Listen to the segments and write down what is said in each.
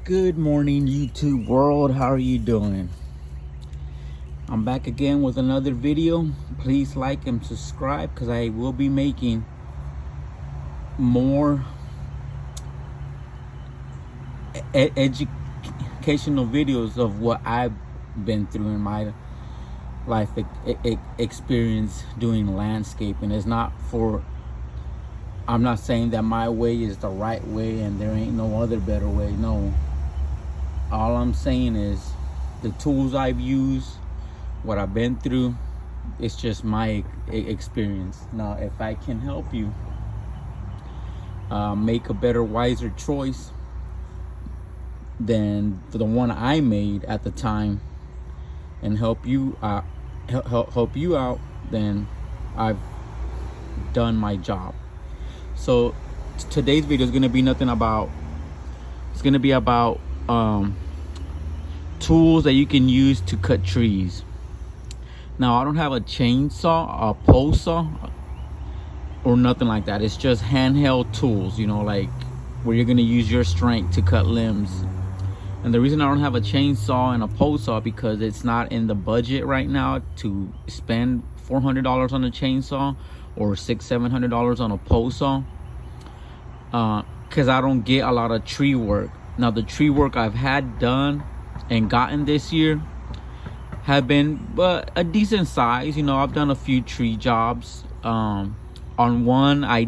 Good morning, YouTube world. How are you doing? I'm back again with another video. Please like and subscribe because I will be making more educational videos of what I've been through in my life experience doing landscaping. It's not for, I'm not saying that my way is the right way and there ain't no other better way. No. All I'm saying is the tools I've used, what I've been through, it's just my experience. Now, if I can help you make a better, wiser choice than the one I made at the time and help you out, then I've done my job. So today's video is going to be about tools that you can use to cut trees. Now, I don't have a chainsaw, a pole saw, or nothing like that. It's just handheld tools, you know, like where you're going to use your strength to cut limbs. And the reason I don't have a chainsaw and a pole saw because it's not in the budget right now to spend $400 on a chainsaw or $600-700 on a pole saw, because I don't get a lot of tree work. Now, the tree work I've had done and gotten this year have been a decent size. You know, I've done a few tree jobs. On one I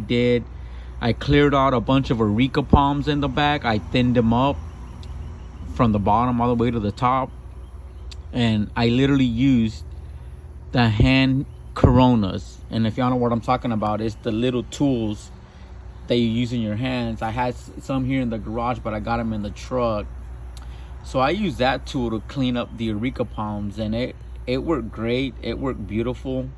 cleared out a bunch of areca palms in the back. I thinned them up from the bottom all the way to the top, and I literally used the hand coronas. And if y'all know what I'm talking about, it's the little tools that you use in your hands. I had some here in the garage, but I got them in the truck. So I used that tool to clean up the areca palms, and it worked great. It worked beautiful.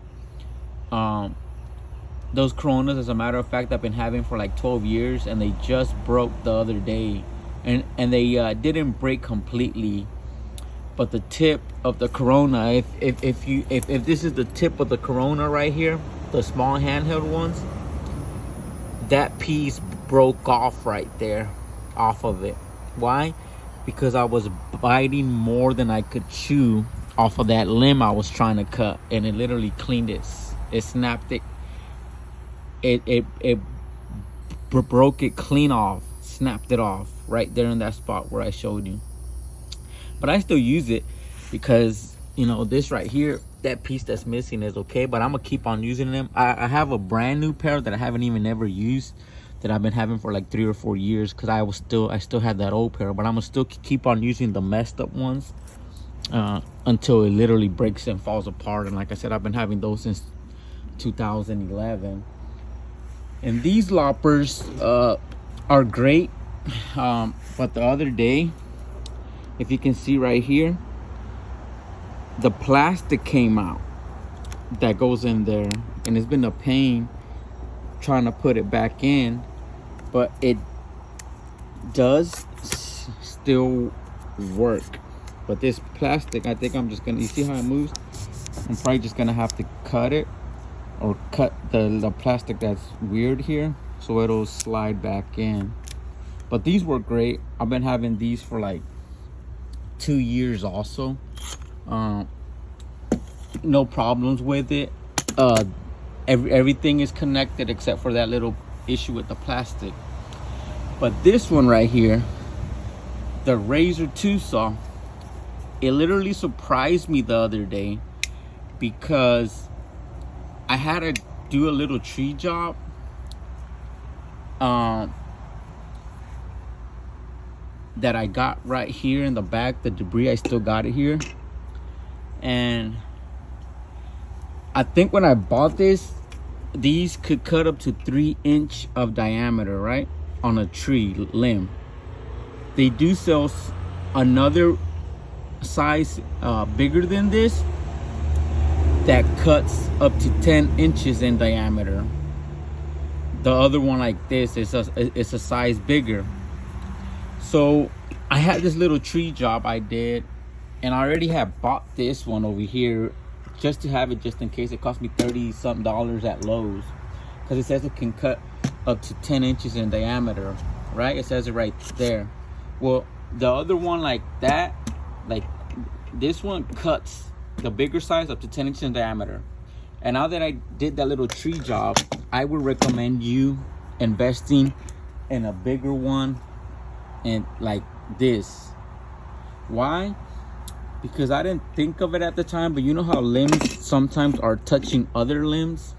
Those coronas, as a matter of fact, I've been having for like 12 years, and they just broke the other day. And they didn't break completely, but the tip of the corona, if this is the tip of the corona right here, the small handheld ones, that piece broke off right there, off of it. Why? Because I was biting more than I could chew off of that limb I was trying to cut, and it literally cleaned it. It snapped it. It broke it clean off, snapped it off right there in that spot where I showed you. But I still use it because, you know, this right here, that piece that's missing is okay, but I'm gonna keep on using them. I have a brand new pair that I haven't even ever used, that I've been having for like 3 or 4 years, because I still had that old pair, but I'm gonna still keep on using the messed up ones until it literally breaks and falls apart. And like I said, I've been having those since 2011. And these loppers are great, but the other day, if you can see right here, the plastic came out that goes in there, and it's been a pain trying to put it back in, but it does still work. But this plastic, I think I'm just gonna, you see how it moves? I'm probably just gonna have to cut it, or cut the plastic that's weird here, so it'll slide back in. But these work great. I've been having these for like 2 years also. No problems with it. Everything is connected except for that little issue with the plastic. But this one right here, the Razor 2 saw, it literally surprised me the other day, because I had to do a little tree job that I got right here in the back. The debris, I still got it here. And I think when I bought this, these could cut up to 3 inch of diameter, right, on a tree limb. They do sell another size bigger than this that cuts up to 10 inches in diameter. The other one like this is a size bigger. So I had this little tree job I did, and I already had bought this one over here just to have it, just in case. It cost me $30-something at Lowe's, because it says it can cut up to 10 inches in diameter, right? It says it right there. Well, The other one like that, like this one cuts the bigger size up to 10 inches in diameter. And now that I did that little tree job, I would recommend you investing in a bigger one and like this. Why? Because I didn't think of it at the time, but you know how limbs sometimes are touching other limbs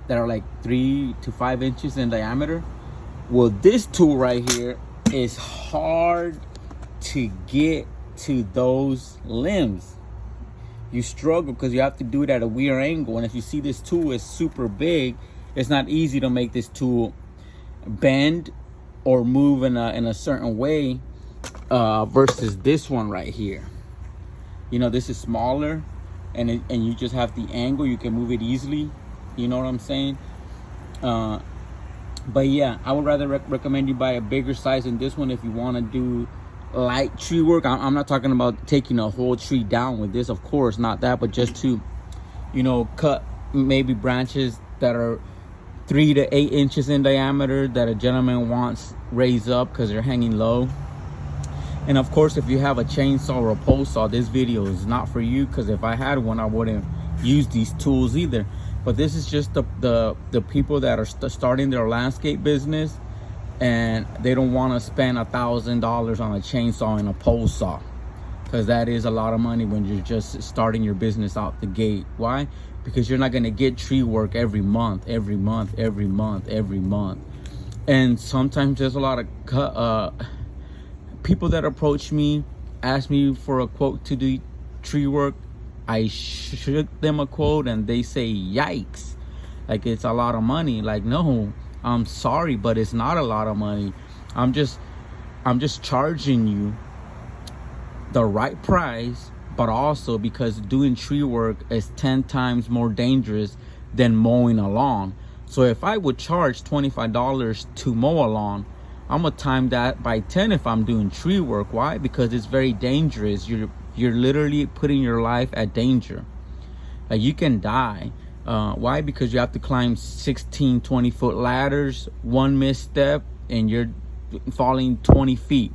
that are like 3 to 5 inches in diameter? Well, this tool right here is hard to get to those limbs. You struggle because you have to do it at a weird angle. And if you see this tool is super big, it's not easy to make this tool bend or move in a certain way versus this one right here. You know, this is smaller, and you just have the angle. You can move it easily. You know what I'm saying? But yeah, I would rather recommend you buy a bigger size than this one if you want to do light tree work. I'm not talking about taking a whole tree down with this, of course, not that, but just to, you know, cut maybe branches that are 3 to 8 inches in diameter that a gentleman wants raised up because they're hanging low. And of course, if you have a chainsaw or a pole saw, this video is not for you, because if I had one, I wouldn't use these tools either. But this is just the people that are starting their landscape business, and they don't want to spend $1,000 on a chainsaw and a pole saw, because that is a lot of money when you're just starting your business out the gate. Why? Because you're not going to get tree work every month. And sometimes there's a lot of people that approach me, ask me for a quote to do tree work. I shoot them a quote and they say, yikes, like it's a lot of money. Like, no, I'm sorry, but it's not a lot of money. I'm just charging you the right price, but also because doing tree work is 10 times more dangerous than mowing a lawn. So if I would charge $25 to mow a lawn, I'm gonna time that by 10 if I'm doing tree work. Why? Because it's very dangerous. You're literally putting your life at danger. Like, you can die. Why? Because you have to climb 16, 20-foot ladders. One misstep and you're falling 20 feet.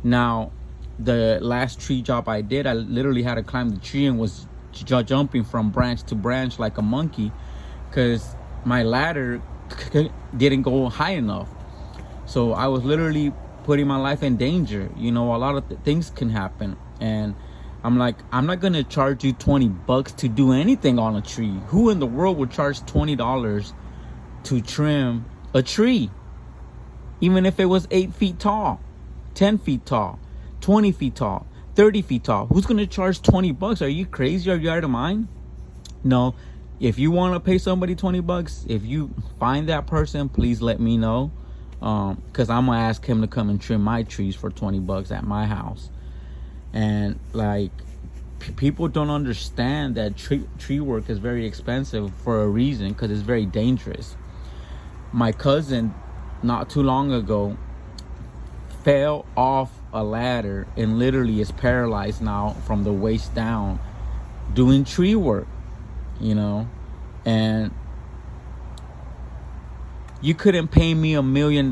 Now, the last tree job I did, I literally had to climb the tree and was jumping from branch to branch like a monkey, because my ladder didn't go high enough. So I was literally putting my life in danger. You know, a lot of things can happen. And I'm like, I'm not gonna charge you $20 to do anything on a tree. Who in the world would charge $20 to trim a tree? Even if it was 8 feet tall, 10 feet tall, 20 feet tall, 30 feet tall. Who's gonna charge $20? Are you crazy? Are you out of mind? No. If you want to pay somebody $20, if you find that person, please let me know. Because I'm gonna ask him to come and trim my trees for $20 at my house. And like, people don't understand that tree work is very expensive for a reason, because it's very dangerous. My cousin, not too long ago, fell off a ladder and literally is paralyzed now from the waist down doing tree work, you know. And you couldn't pay me $1 million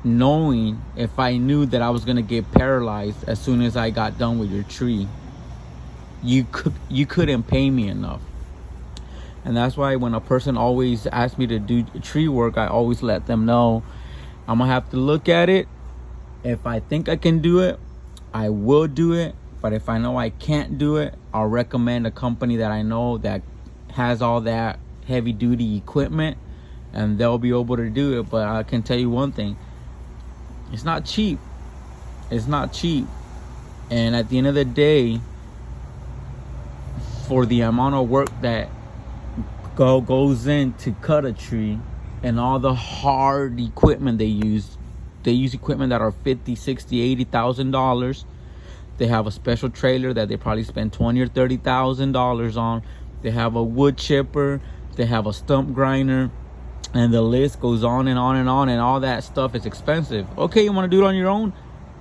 knowing if I knew that I was gonna get paralyzed as soon as I got done with your tree. You couldn't pay me enough. And that's why when a person always asks me to do tree work, I always let them know I'm gonna have to look at it. If I think I can do it, I will do it. But if I know I can't do it, I'll recommend a company that I know that has all that heavy duty equipment, and they'll be able to do it. But I can tell you one thing, it's not cheap. It's not cheap. And at the end of the day, for the amount of work that goes in to cut a tree and all the hard equipment they use equipment that are $50,000, $60,000, $80,000. They have a special trailer that they probably spend $20,000 or $30,000 on. They have a wood chipper, they have a stump grinder, and the list goes on and on and on. And all that stuff is expensive. Okay, you want to do it on your own?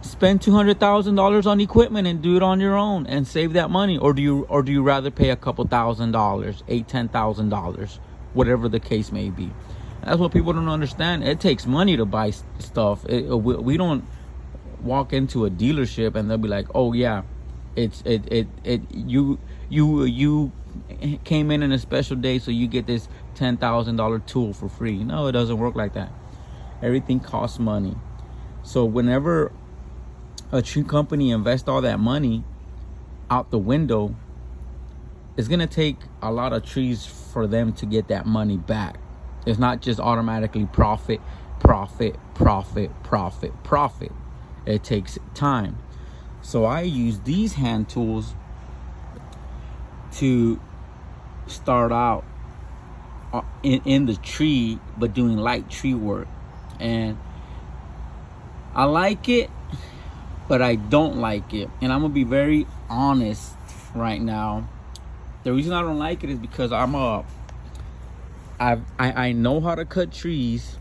Spend $200,000 on equipment and do it on your own and save that money. Or do you rather pay a couple $1,000, $8,000, $10,000, whatever the case may be? That's what people don't understand. It takes money to buy stuff. We don't walk into a dealership and they'll be like, oh yeah, you came in a special day, so you get this $10,000 tool for free. No, it doesn't work like that. Everything costs money. So whenever a tree company invests all that money out the window, it's gonna take a lot of trees for them to get that money back. It's not just automatically profit. It takes time. So I use these hand tools to start out in the tree, but doing light tree work. And I like it, but I don't like it. And I'm gonna be very honest right now. The reason I don't like it is because I know how to cut trees,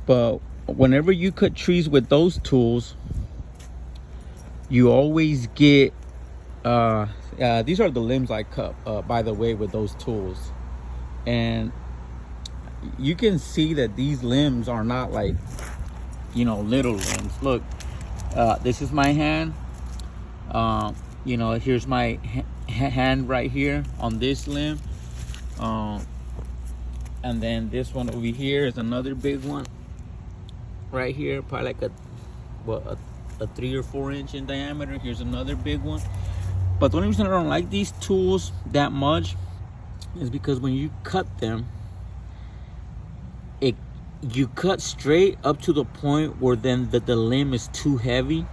but whenever you cut trees with those tools, you always get these are the limbs I cut, by the way, with those tools. And you can see that these limbs are not like, little limbs. Look, this is my hand. Here's my hand right here on this limb. And then this one over here is another big one right here, probably like a 3 or 4 inch in diameter. Here's another big one. But the only reason I don't like these tools that much is because when you cut them, you cut straight up to the point where then the limb is too heavy,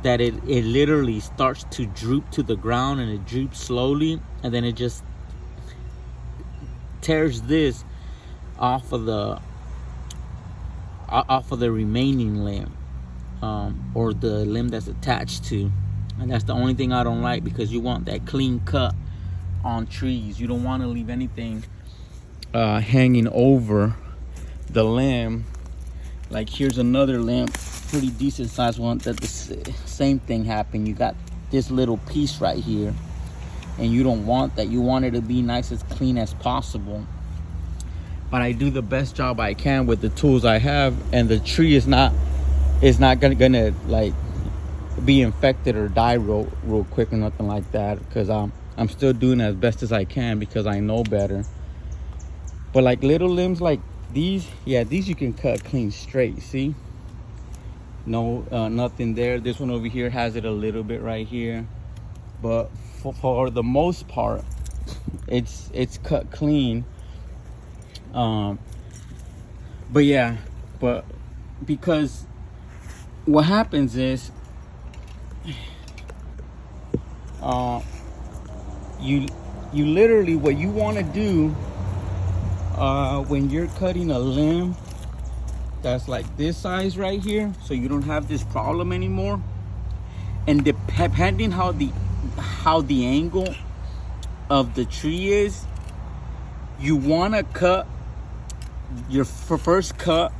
that it literally starts to droop to the ground, and it droops slowly, and then it just tears this off of the remaining limb, or the limb that's attached to. And that's the only thing I don't like, because you want that clean cut on trees. You don't want to leave anything hanging over the limb. Like here's another limb, pretty decent sized one, that the same thing happened. You got this little piece right here, and you don't want that. You want it to be nice, as clean as possible. But I do the best job I can with the tools I have, and the tree is not gonna like be infected or die real quick or nothing like that, because I'm still doing as best as I can, because I know better. But like little limbs like these, yeah, these you can cut clean straight. See, no nothing there. This one over here has it a little bit right here, but for the most part, it's cut clean. But yeah, but because what happens is, you literally, what you want to do when you're cutting a limb that's like this size right here, so you don't have this problem anymore, and depending how the angle of the tree is, you want to cut your first cut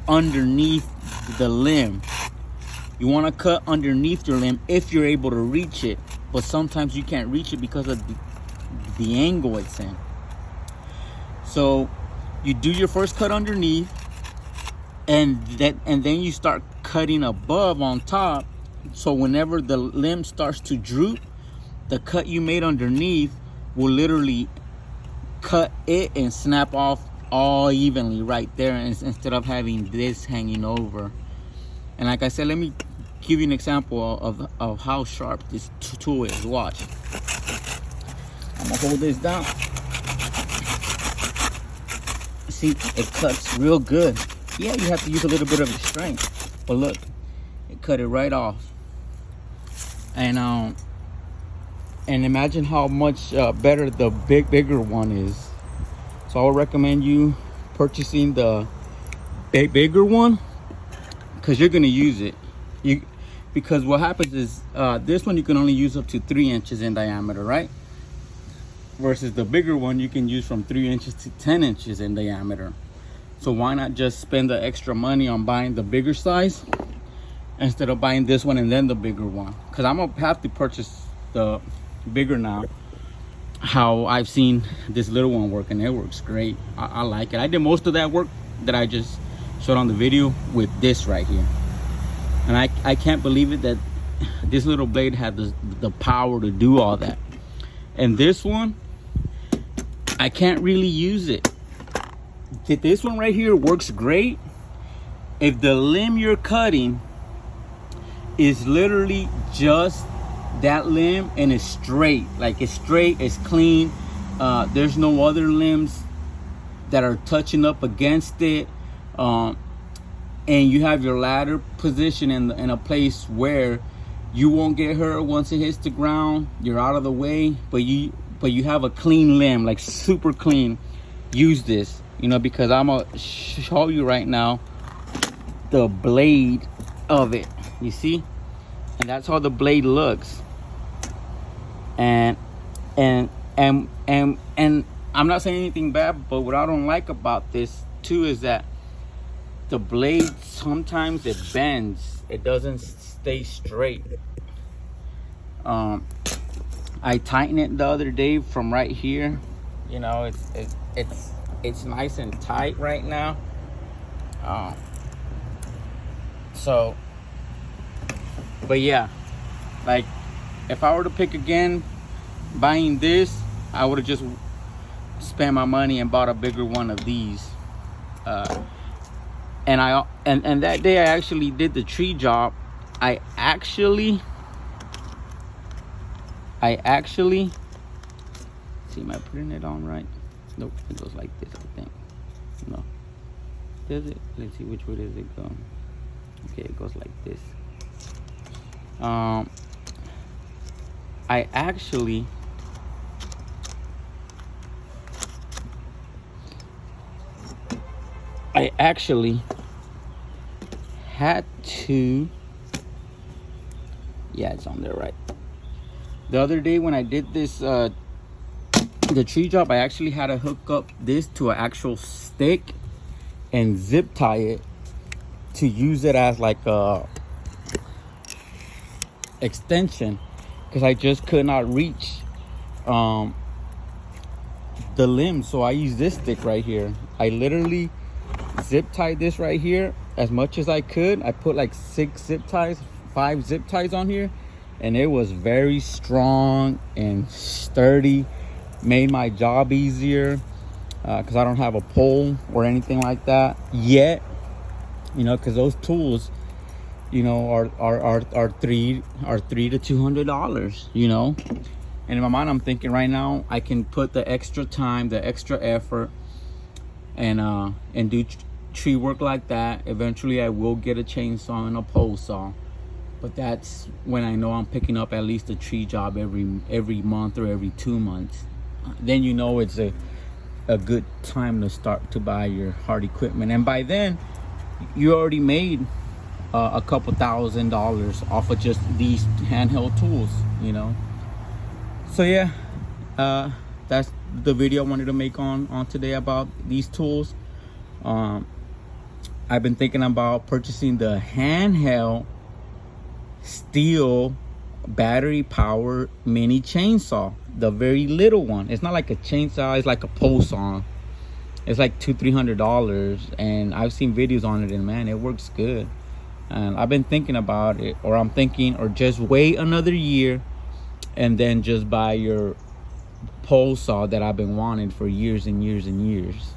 underneath the limb. You want to cut underneath your limb if you're able to reach it, but sometimes you can't reach it because of the angle it's in. So you do your first cut underneath, and then you start cutting above on top. So whenever the limb starts to droop, the cut you made underneath will literally cut it and snap off all evenly right there, instead of having this hanging over. And like I said, let me give you an example of how sharp this tool is. Watch. I'm gonna hold this down. See, it cuts real good. Yeah, you have to use a little bit of strength, but look, it cut it right off. And imagine how much better the bigger one is. So I would recommend you purchasing the bigger one, because you're gonna use it. Because what happens is, this one you can only use up to 3 inches in diameter, right? Versus the bigger one, you can use from 3 inches to 10 inches in diameter. So why not just spend the extra money on buying the bigger size instead of buying this one and then the bigger one? Because I'm gonna have to purchase the bigger now, how I've seen this little one work, and it works great. I like it. I did most of that work that I just showed on the video with this right here, and I can't believe it that this little blade had the power to do all that. And this one, I can't really use it. This one right here works great if the limb you're cutting is literally just that limb and it's straight, like it's straight, it's clean. There's no other limbs that are touching up against it, and you have your ladder position in a place where you won't get hurt once it hits the ground. You're out of the way, but you have a clean limb, like super clean. Use this, you know, because I'm gonna show you right now the blade of it. You see, and that's how the blade looks. And I'm not saying anything bad, but what I don't like about this too is that the blade sometimes it bends. It doesn't stay straight. I tightened it the other day from right here. You know, it's nice and tight right now. So, but yeah, like if I were to pick again buying this, I would have just spent my money and bought a bigger one of these. And that day I actually did the tree job. I actually see, am I putting it on right? Nope, it goes like this, I think. No, does it? Let's see, which way does it go? Okay, it goes like this. I actually had to, yeah, it's on there right. The other day when I did this the tree job, I actually had to hook up this to an actual stick and zip tie it to use it as like a extension, because I just could not reach the limb. So I use this stick right here. I literally zip tied this right here as much as I could. I put like 5 zip ties on here, and it was very strong and sturdy. Made my job easier, because I don't have a pole or anything like that yet, you know, because those tools, you know, are $300 to $200, you know. And in my mind, I'm thinking right now I can put the extra time, the extra effort, and do tree work like that. Eventually I will get a chainsaw and a pole saw, but that's when I know I'm picking up at least a tree job every month or every 2 months. Then you know it's a good time to start to buy your hard equipment, and by then you already made a couple $1,000s off of just these handheld tools, you know. So yeah, that's the video I wanted to make on today about these tools. I've been thinking about purchasing the handheld steel battery powered mini chainsaw, the very little one. It's not like a chainsaw, it's like a pole saw. It's like $200-300, and I've seen videos on it, and man, it works good. And I've been thinking about it, or I'm thinking, or just wait another year and then just buy your pole saw that I've been wanting for years and years and years.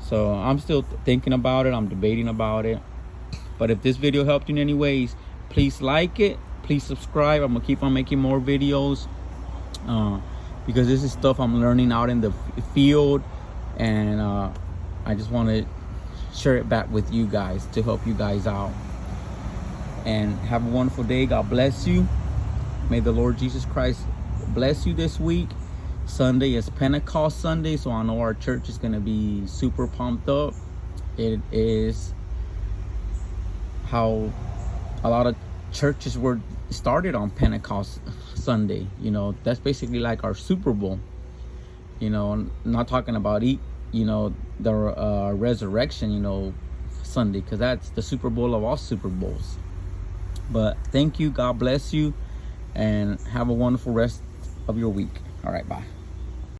So I'm still thinking about it, I'm debating about it. But if this video helped you in any ways, please like it, please subscribe. I'm gonna keep on making more videos, because this is stuff I'm learning out in the field, and I just want to share it back with you guys to help you guys out. And have a wonderful day. God bless you. May the Lord Jesus Christ bless you this week. Sunday is Pentecost Sunday, so I know our church is going to be super pumped up. It is how a lot of churches were started on Pentecost Sunday. You know, that's basically like our Super Bowl. You know, I'm not talking about the resurrection, you know, Sunday, because that's the Super Bowl of all Super Bowls. But thank you, God bless you, and have a wonderful rest of your week. All right, bye.